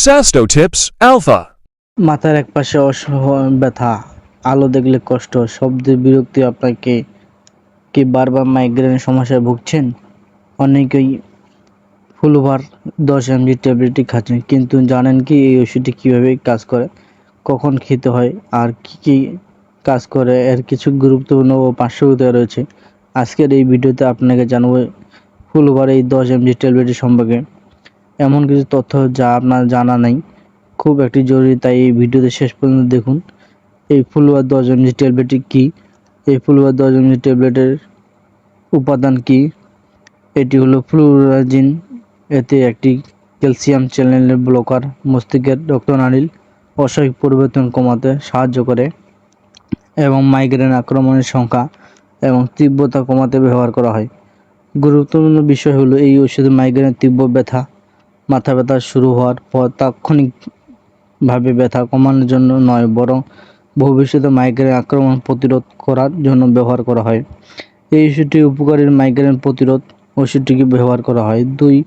Sasto Tips Alpha. মাথার একপাশে অসহ্য ব্যথা, আলো দেখলে কষ্ট, শব্দে বিরক্তি। আপনাকে কি বারবার মাইগ্রেনের সমস্যায় ভুগছেন? অনেকেই ফুলওভার 10 mg ট্যাবলেটটি খাচ্ছেন, কিন্তু জানেন কি এই ওষুধটি কীভাবে কাজ করে, কখন খেতে হয় আর কি কি কাজ করে, এর কিছু গুরুত্বপূর্ণ ও পার্শ্বপ্রতিক্রিয়া রয়েছে। আজকের এই ভিডিওতে আপনাকে জানাবো ফুলওভার এই 10 mg ট্যাবলেটটি সম্পর্কে এমন কিছু তথ্য যা আপনার জানা নেই, খুব একটি জরুরি, তাই এই ভিডিওতে শেষ পর্যন্ত দেখুন। এই ফুলওভার 10 mg ট্যাবলেটটি কী? এই ফুলওভার 10 mg ট্যাবলেটের উপাদান কী? এটি হলো ফ্লুরাজিন। এতে একটি ক্যালসিয়াম চ্যানেল ব্লকার, মস্তিষ্কের রক্তনালীর অস্বাভাবিক পরিবর্তন কমাতে সাহায্য করে এবং মাইগ্রেন আক্রমণের সংখ্যা এবং তীব্রতা কমাতে ব্যবহার করা হয়। গুরুত্বপূর্ণ বিষয় হলো এই ওষুধে মাইগ্রেনের তীব্র ব্যথা, মাথা ব্যথা শুরু হওয়ার পর তাৎক্ষণিকভাবে ব্যথা কমানোর জন্য নয়, বরং ভবিষ্যতে মাইগ্রেন আক্রমণ প্রতিরোধ করার জন্য ব্যবহার করা হয়। এই ওষুধটি উপকারী মাইগ্রেন প্রতিরোধ ওষুধটিকে ব্যবহার করা হয়। 2.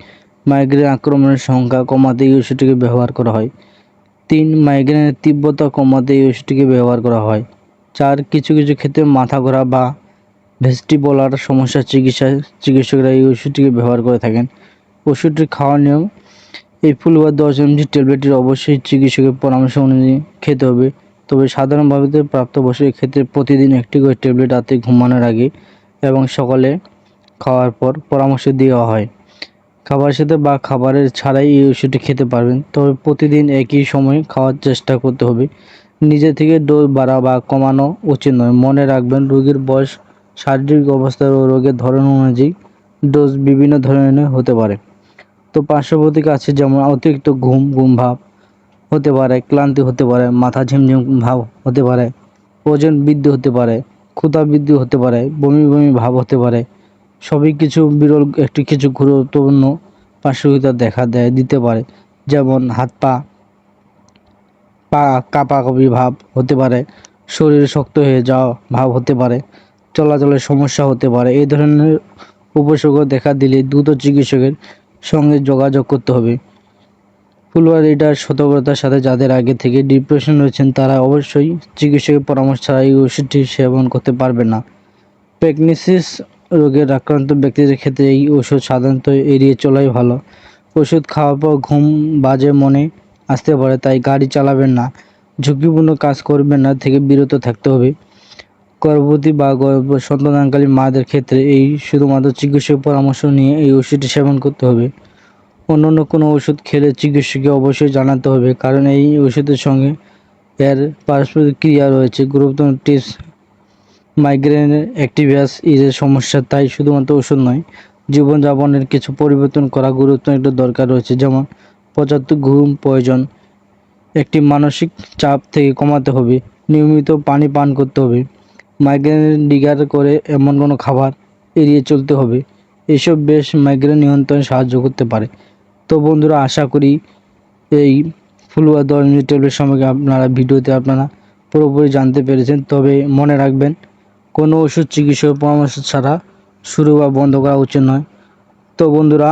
মাইগ্রেন আক্রমণের সংখ্যা কমাতে এই ওষুধটিকে ব্যবহার করা হয়। 3. মাইগ্রেনের তীব্রতা কমাতে এই ওষুধটিকে ব্যবহার করা হয়। 4. কিছু কিছু ক্ষেত্রে মাথা ঘোরা বা ভেস্টিবুলার সমস্যার চিকিৎসকরা এই ওষুধটিকে ব্যবহার করে থাকেন। ওষুধটির খাওয়ার নিয়ম: এই ফুলওভার 10 mg ট্যাবলেটটি অবশ্যই চিকিৎসকের পরামর্শ অনুযায়ী খেতে হবে, তবে সাধারণভাবে প্রাপ্তবয়স্কের ক্ষেত্রে প্রতিদিন একটি করে ট্যাবলেট রাতে ঘুমানোর আগে এবং সকালে খাওয়ার পর পরামর্শ দেওয়া হয়। খাবারের সাথে বা খাবারের ছাড়াই এই ওষুধটি খেতে পারবেন, তবে প্রতিদিন একই সময়ে খাওয়ার চেষ্টা করতে হবে। নিজে থেকে ডোজ বাড়া বা কমানো উচিত নয়। মনে রাখবেন, রোগীর বয়স, শারীরিক অবস্থা ও রোগের ধরন অনুযায়ী ডোজ বিভিন্ন ধরনের হতে পারে। তো পার্শ্বপ্রতিক্রিয়া আছে, যেমন অতিরিক্ত ঘুম ভাব হতে পারে, ক্লান্তি হতে পারে, মাথা ঝিমঝিম ভাব হতে পারে, ওজন বৃদ্ধি হতে পারে, ক্ষুধা বৃদ্ধি হতে পারে, বমি বমি ভাব হতে পারে। সবই কিছু বিরল কিছু গুরুত্বপূর্ণ পার্শ্বপ্রতিক্রিয়া দিতে পারে, যেমন হাত পা কাঁপাকাঁপি ভাব হতে পারে, শরীর শক্ত হয়ে যাওয়া ভাব হতে পারে, চলাচলের সমস্যা হতে পারে। এই ধরনের উপসর্গ দেখা দিলে দ্রুত চিকিৎসকের সঙ্গে যোগাযোগ করতে হবে। ফুলওভার এটার সতর্কতার সাথে, যাদের আগে থেকে ডিপ্রেশন রয়েছেন তারা অবশ্যই চিকিৎসকের পরামর্শ ছাড়া এই ওষুধটি সেবন করতে পারবেন না। প্যারকিনসন্স রোগের আক্রান্ত ব্যক্তিদের ক্ষেত্রে এই ওষুধ সাধারণত এড়িয়ে চলাই ভালো। ওষুধ খাওয়ার পর ঘুম বাজে মনে আসতে পারে, তাই গাড়ি চালাবেন না, ঝুঁকিপূর্ণ কাজ করবেন না থেকে বিরত থাকতে হবে। গর্ভবতী বা সন্তানকালীন মাদের ক্ষেত্রে এই শুধুমাত্র চিকিৎসকের পরামর্শ নিয়ে এই ওষুধটি সেবন করতে হবে। অন্য কোনো ওষুধ খেলে চিকিৎসককে অবশ্যই জানাতে হবে, কারণ এই ওষুধের সঙ্গে এর পারস্পরিক ক্রিয়া রয়েছে। গুরুত্বপূর্ণ টিপস: মাইগ্রেনের অ্যাক্টিভাস ইজের সমস্যা, তাই শুধুমাত্র ওষুধ নয়, জীবনযাপনের কিছু পরিবর্তন করা গুরুত্বপূর্ণ একটা দরকার রয়েছে, যেমন পর্যাপ্ত ঘুম প্রয়োজন, একটি মানসিক চাপ থেকে কমাতে হবে, নিয়মিত পানি পান করতে হবে, মাইগ্রেনের ট্রিগার করে এমন কোনো খাবার এড়িয়ে চলতে হবে। এইসব বেশ মাইগ্রেন নিয়ন্ত্রণে সাহায্য করতে পারে। তো বন্ধুরা, আশা করি এই ফুলওভার 10 mg ট্যাবলেট সম্পর্কে ভিডিওতে আপনারা পুরোপুরি জানতে পেরেছেন। তবে মনে রাখবেন, কোনো ওষুধ চিকিৎসকের পরামর্শ ছাড়া শুরু বা বন্ধ করা উচিত নয়। তো বন্ধুরা,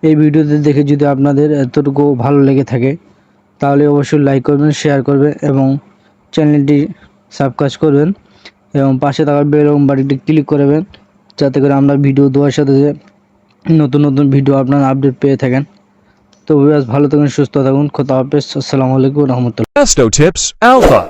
এই ভিডিওতে দেখে যদি আপনাদের এতটুকু ভালো লেগে থাকে তাহলে অবশ্যই লাইক করবেন, শেয়ার করবেন এবং চ্যানেলটি সাবস্ক্রাইব করবেন এবং পাশে থাকা বেল বাটনটি ক্লিক করবেন, যাতে করে আমরা ভিডিও দেওয়ার সাথে নতুন নতুন ভিডিও আপনারা আপডেট পেয়ে থাকেন। তো ভালো থাকুন, সুস্থ থাকুন, খোদা হাফেজ, আসসালামু আলাইকুম রহমতুল্লাহ। Sasto Tips Alpha.